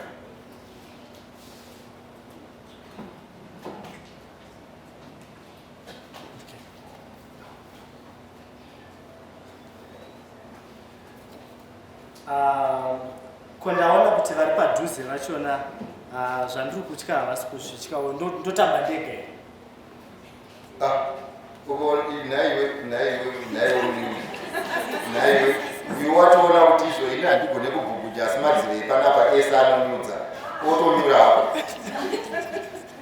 Kondaona kuti vari padhuze vachona zvandiri kutya havasi kuzvityawo ndotamba ndega here. Naiwe iwe watoona kuti izvo ini handigone kubhukuja asi madzivei panapa ese anonyudza otomira hapo.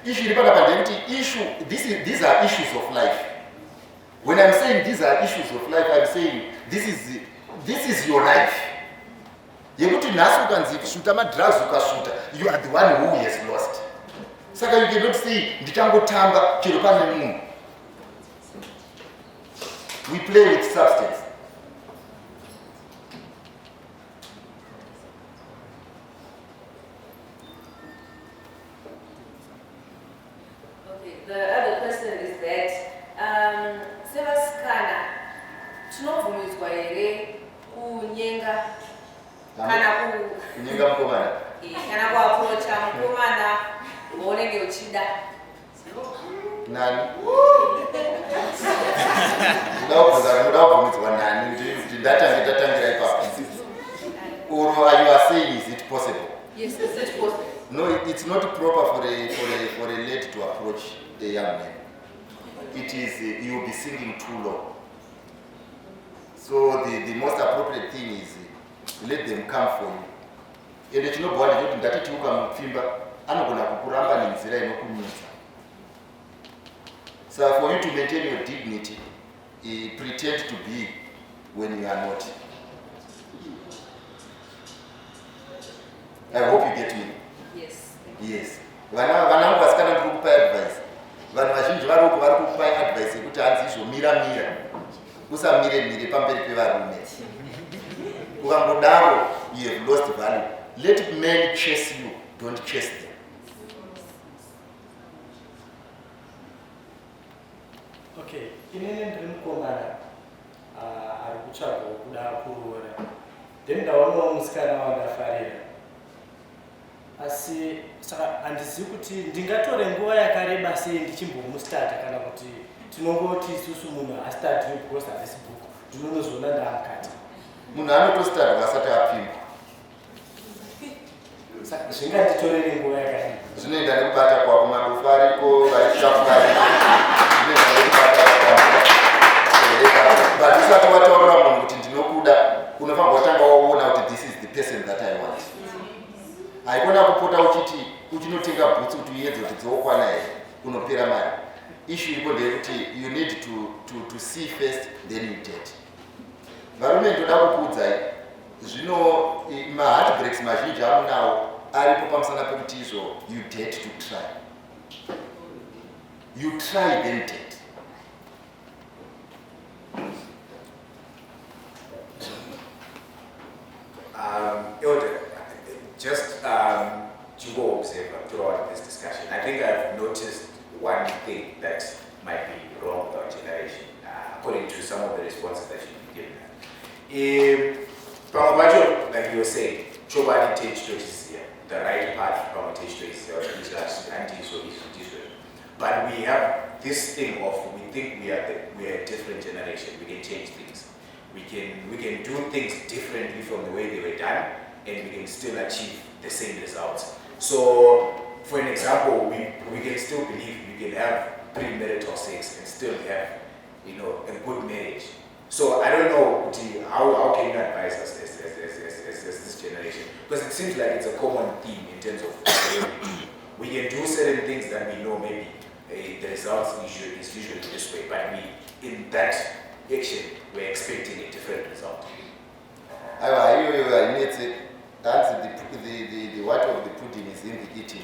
Issue iri panapa ndekuti these are issues of life. When I'm saying these are issues of life, I'm saying this is your life. Yekuti nhasi ukanzi shuta madrugs ukashuta, you are the one who has lost. Saka you cannot say ndichangotamba chero pane munhu. We play with substance. Okay, the other question is that sevasikana tinobvumidzwa here kunyenga kana kunyenga mukomana kana kuaprocha mukomana waunenge uchida? nani? Ndabvumidzwa nani? Ndatangira ipapo. Or you are saying, is it possible? Yes, is it possible? No, it's not proper for a lady to approach a young man. It is you will be singing too low. So the most appropriate thing is let them come for you. And chinobva ndechoti ndatiti ukamupfimba anogona kukuramba nenzira inokunyudza. So for you to maintain your dignity, pretend to be when you are not. I hope you get me. Yes. Yes. Vanangu vasikana ndiri kupa advice. Vanhu vazhinji vari kupa advice yekuti hanzi izvo mira. Usamire pamberi pevarume. Ukangodaro, you have lost value. Let men chase you, don't chase them. Okay, inini ndiri mukomana ari kutsvaga kuda kuroora. Then ndaonawo musikana wandafarira. Asi saka handizivi kuti ndingatore nguva yakareba sei ndichimbomustarta kana kuti tinongoti isusu munhu astarti because havisi bhuku ndinonozviona ndaamukati. Munhu anotostarta asati apfimba. Saka zvinganditorere nguva yakadii? Zvinoenda nekubata kwako, madofu ariko, vachichafuari. Zvinoenda nekubata kwako. But usati wataurira munhu kuti ndinokuda, unofanirwa kutanga waona kuti this is the person that I want. Haikona kupota uchinotenga bhutsu kuti uedze kuti dzokwana here, unopera mari. Issue iripo ndeyekuti you need to see first, then you date. Varume ndoda kukuudzai, zvino ma-heartbreaks mazhinji amunawo aripo pamusana pekuti izvo you date to try. You try then date. Elder, just to go observer throughout this discussion, I think I've noticed one thing that might be wrong with our generation, according to some of the responses that you've given. From what like you were saying, chobani teach here, the right path from teach is but we have this thing of we think we are a different generation. We can change things. We can do things differently from the way they were done, and we can still achieve the same results. So, for an example, we can still believe we can have premarital sex and still have, a good marriage. So I don't know how can you advise us as this generation? Because it seems like it's a common theme in terms of we can do certain things that we know maybe the results is usually this way, but in that action we're expecting a different result. The what of the pudding is in the eating.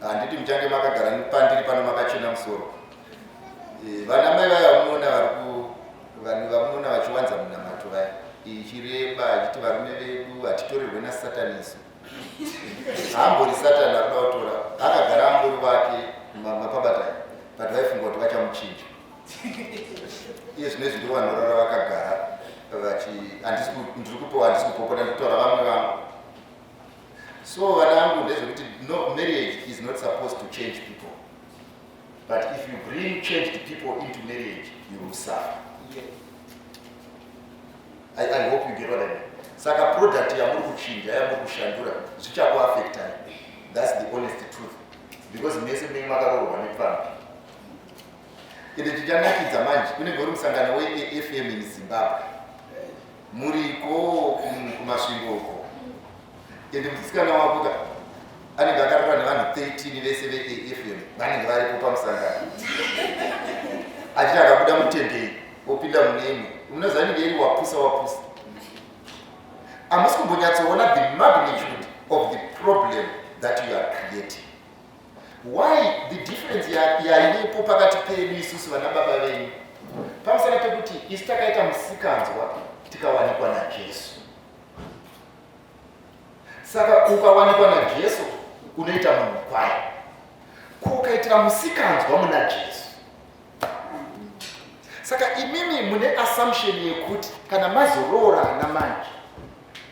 Handiti mchange makagara pandiri pano makachena musoro. Vana mai vaya vanhu vamuona vachiwanza munamato vaya ichireba achiti varume vedu hatitorerwe nasataniso. Haambori satani akuda kutora, akagara ambori wake mapabata but vaifunga kuti vachamuchinja. Iye zvinezvi ndo vanorara vakagara ndiri kupopota ndikutora vamwe vangu. So vana vangu ndezvekuti marriage is not supposed to change people, but if you bring changed people into marriage you will suffer. I hope you get what I mean. Saka product yamuri kuchinja yamuri kushandura zvichakuaffectai. That's the honest truth, because mese munenge makaroorwa nepfambi. Ende tichanakidza manje kunenge uri musangano weFM in Zimbabwe, muriko kumasvingo uko, ende musikana wako anenge akarora nevanhu 13 vese veFM vanenge varipo pamusangano. Achiti akabuda mutendei opinda muneimwe unoziva inenge iri wapusa. Hamusi kumbonyatsoona the magnitude of the problem that you are creating. Why the difference yaipo pakati pedu isusu vana baba venyu pamusana pekuti isu takaita musikanzwa tikawanikwa naJesu. Saka ukawanikwa naJesu unoita munhu kwaye, ukaitira musikanzwa muna Jesu. Saka imimi mune assumption yekuti kana mazorora namanje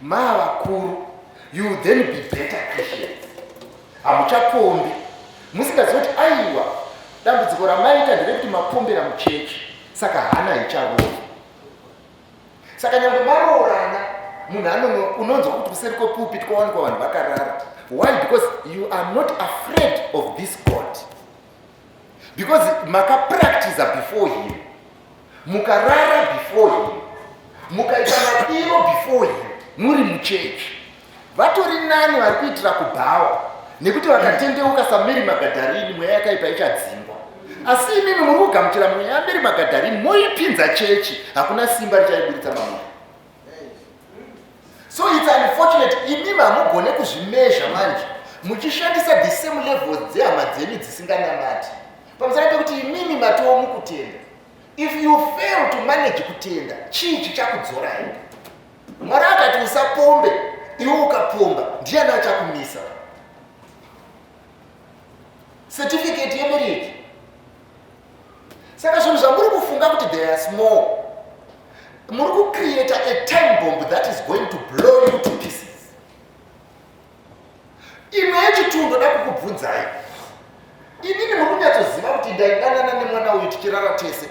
mavakuru you will then be better Christians. Hamuchapombi musingazoti aiwa dambudziko ramaita nderekuti mapombera muchechi, saka hana icharova. Saka nyange maroorana munhu unonzwa kuti kuseri kwepulpit kwawanikwa vanhu vakarara. Why? Because you are not afraid of this God, because makapractice before him, mukarara before him, mukaita madiro before him, muri muchechi. Vatori nani vari kuitira kubhawa nekuti vakatendeuka saMary Magadharini mweya yakaipa ichadzingwa. Asi imimi muri kugamuchira mweya yaMary Magadharini moipinza chechi, hakuna simba richaiburitsa mamwe. So it's unfortunate imimi hamugone kuzvimezha manje muchishandisa the same levels dzehama dzenyu dzisinganamati. Pamusana pekuti imimi matowo mukutenda. If you fail to manage kutenda, chii chichakudzorai? Mwari akati usapombe, iwe ukapomba, ndiani achakumisa? Certificate yemarriage. Saka zvinhu zvamuri kufunga kuti they are small, muri kucreate a time bomb that is going to blow you to pieces. Imwe yechitundu ndoda kukubvunzai. Inini muri kunyatsoziva kuti ndaidanana nemwana uyu tichirara tese.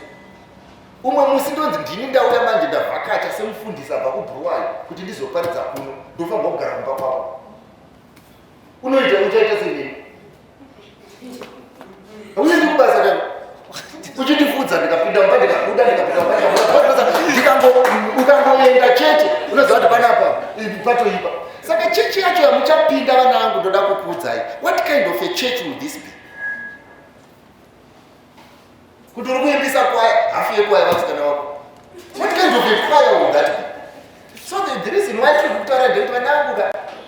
Umwe musi ndonzi ndini ndauya manje ndavhakacha semufundisi abva kuBruwayo kuti ndizoparidza kuno, ndofanirwa kugara kumba kwako. Uchaita senini? Uyendi kubasa kwangu. Uchindifudza ndikapinda mumba ndikabuda ndikapinda mumba ukangoenda chete unoziva kuti panapa patoipa. Saka chechi yacho yamuchapinda vana vangu ndoda kukuudzai. What kind of a church will this be? Kuti uri kuimbisa kwaya hafu yekwaya vasikana wako. What kind of a choir will that be? So the reason why tiri kutaura ndekuti vana vangu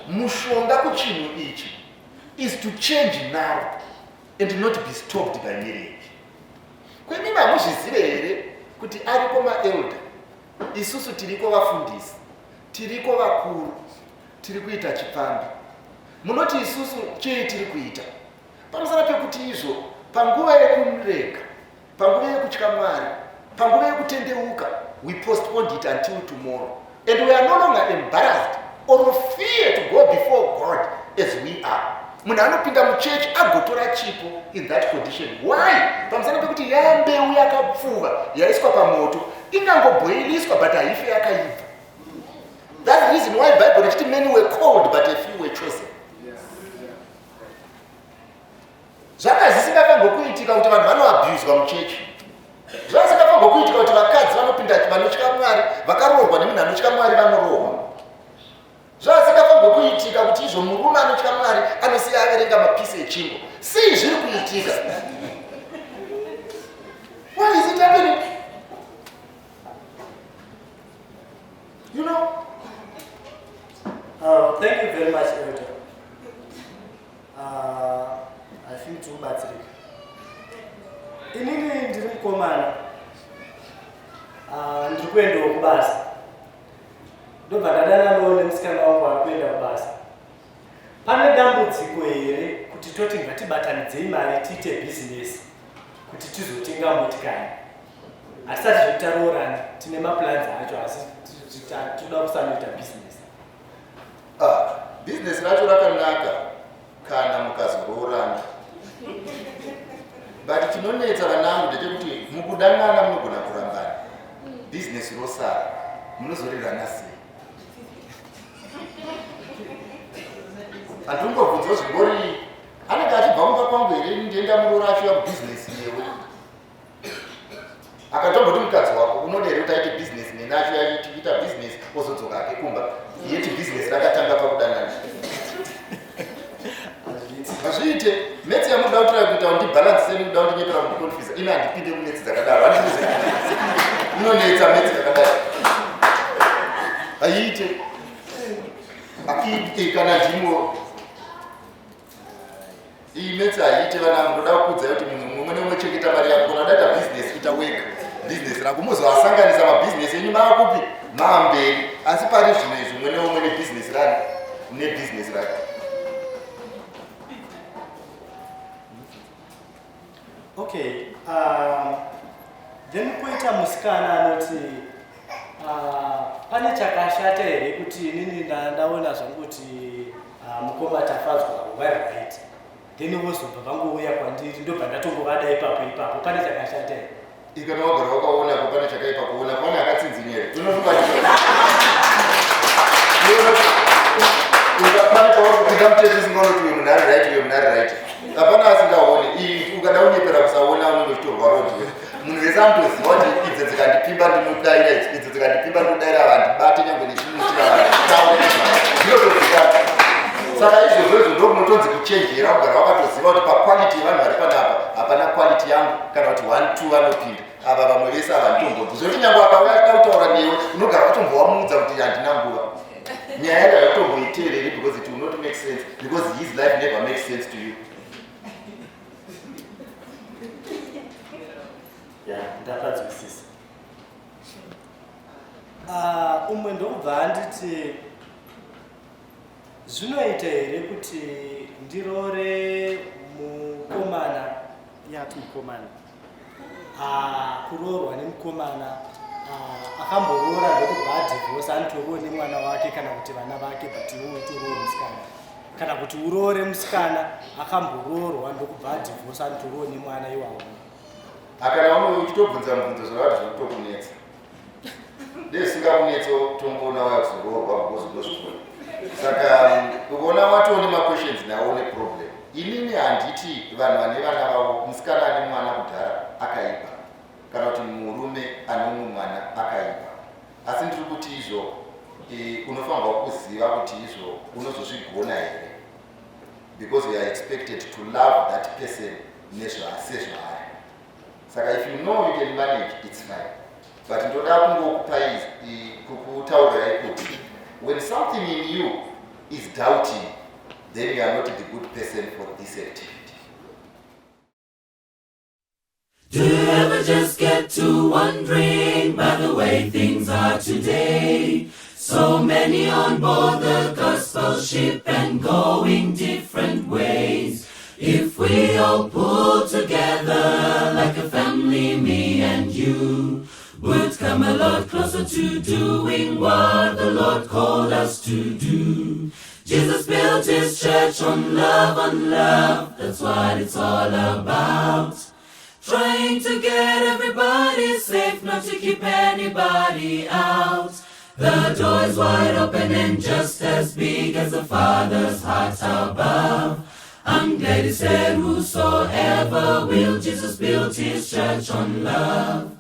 mushonga kuchinhu ichi is to change now and not be stopped by marriage. Kwemimi hamuzvizive here kuti ariko maelder, isusu tiriko vafundisi, tiriko vakuru, tiri kuita chipambi. Munoti isusu chii tiri kuita? Pamusana pekuti izvo panguva yekumurega, panguva yekutya Mwari, panguva yekutendeuka, we postponed it until tomorrow, and we are no longer embarrassed or fear to go before God as we are. Munhu anopinda muchechi agotora chipo in that condition. Why? Pamusana pekuti yambeu yakapfuva yaiswa pamoto ingangoboiliswa but haifi yakaibva. That's the reason why Bible ichiti many were called but a few were chosen. Zvanga zvisingafangokuitika kuti vanhu kuidzwa muchechi. Zvasingafamba kuitika kuti vakadzi vanopinda vanotya Mwari vakarohwa nemunhu anotya Mwari vanorohwa. Zvasingafamba kuitika kuti izvo murume anotya Mwari anosiya averenga mapisi echingo. Sei zviri kuitika? Why is it happening? You know? Thank you very much, Elder. I think too much. Inini ndiri mukomana. Ndiri kuendawo kubasa. Ndobva ndadananawo nemusikana wangu ari kuenda kubasa. Pane dambudziko here kuti toti ngatibatanidzei mari tiite bhizinesi kuti tizotenga motikari. Hatisati zvitaroorana, tine maplans acho asi toda kusanoita bhizinesi. Bhizinesi racho rakanaka kana mukazoroorana. But chinonetsa vanangu ndechekuti mukudanana munogona kurambana. Bhizinesi rosara munozorirana sei? Andingobvunzwa zvingori anenge achibva mumba kwangu here ndienda murorashiwa bhizinesi yewe. Akatomboti mukadzi wako unoda here kuti aite bhizinesi nenacho yachiita bhizinesi ozodzoka ake kumba yeti bhizinesi rakatanga pakudanana. Hazviite metsi yamuda kutira kuita undibhalansi seni muda kundinyepera kundikonfisa ine handipinde mumetsi dzakadaro handiuze inonetsa metsi yakadaro haiite akiite kana ndimo iyi metsi haiite vanangu ndoda kukudza kuti munhu mumwe nemumwe chengeta mari yako kana udaita bhizinesi ita wega bhizinesi rako muzoasanganisa mabhizinesi enyu maakupi maamberi asi pari zvino izvi mumwe nemumwe nebhizinesi rani nebhizinesi rake. Okay, then kuita musikana anoti pane chakashata here kuti inini ndaona zvangu kuti mukoma tafadzwa vari right. Then vozobva vangouya kwandiri ndobva ndatongovada ipapo pane chakashata here. Ikana wagara wakaona ko pane chakaipa kuona pane akatsinzinyere. Tunofunga ukapana kwakuita mutezi usingaona kuti uyu munhu ari right uyu munhu ari right. Hapana asingaoni iyi ukada unyepera kusaona unongochitorwa rodwe. Munhu wese anotoziva kuti idzi dzikandipimba ndinodaira idzi dzikandipimba ndinodaira vanhu bate nyangwe nechimuitira vanhu zvinotozikanwa. Saka izvozvo ndo munotonzi kuchenjera kugara wakatoziva kuti pakwaliti yevanhu vari panapa hapana kwaliti yangu kana kuti 1-2 vanopinda ava vamwe vese havanditombobvu zoti nyangwe akauya achida kutaura newe unogara watombovamudza kuti handina nguva. Nyaya yacho haitomboiteereri because it will not make sense because his life never makes sense to you. Ndakadzwisisa. Umwe ndobva anditi zvinoita here kuti ndirore mukomana yati mukomana kuroorwa nemukomana akamborora ndokubva adhivhosa anotorowo nemwana wake kana kuti vana vake but iwe utorowo musikana kana kuti uroore musikana akamboroorwa ndokubva adhivhosa anotorowo nemwana iwawo. Akana uno uchitobvunza mubvunzo zvakati zvinotokunetsa. Ndesingakunetsa tomboona wakuzoroorwa kuzozvikora. Saka ukaona watone maquestions nawo neproblem. Inini handiti vanhu vane vana vavo musikana ane mwana kudhara akaipa kana kuti murume ane mumwe mwana akaipa. Asi ndiri kuti izvo unofanirwa kuziva kuti izvo unozozvigona here because you are expected to love that person sezvaari. Saka if you know you can manage, it's fine. But ndoda kungokupai kukutaurirai kuti when something in you is doubting, then you are not the good person for this activity. Do you ever just get to wondering by the way things are today? So many on board the gospel ship and going different ways. If we all pull together like a family, me and you, would come a lot closer to doing what the Lord called us to do. Jesus built his church on love, that's what it's all about. Trying to get everybody safe, not to keep anybody out. The door is wide open and just as big as the Father's heart above. I'm glad he said, whosoever will. Jesus built his church on love.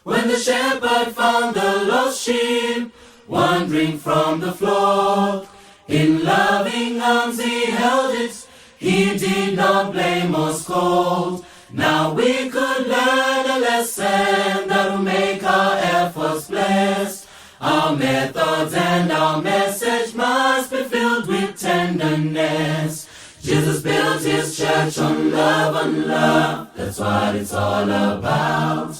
When the shepherd found the lost sheep wandering from the flock, in loving arms he held it. He did not blame or scold. Now we could learn a lesson that will make our efforts blessed. Our methods and our message must be filled with tenderness. Jesus built his church on love, on love. That's what it's all about.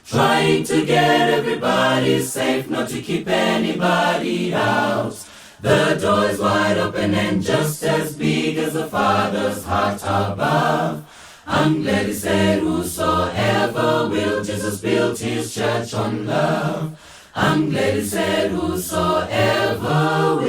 Trying to get everybody safe, not to keep anybody out. The door is wide open and just as big as the Father's heart above. I'm glad he said, whosoever will. Jesus built his church on love. I'm glad he said, whosoever will.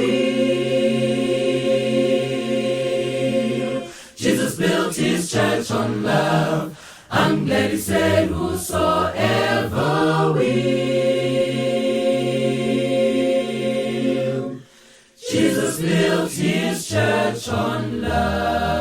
Jesus built his church on love. I'm glad he said, whosoever will. Jesus built his church on love.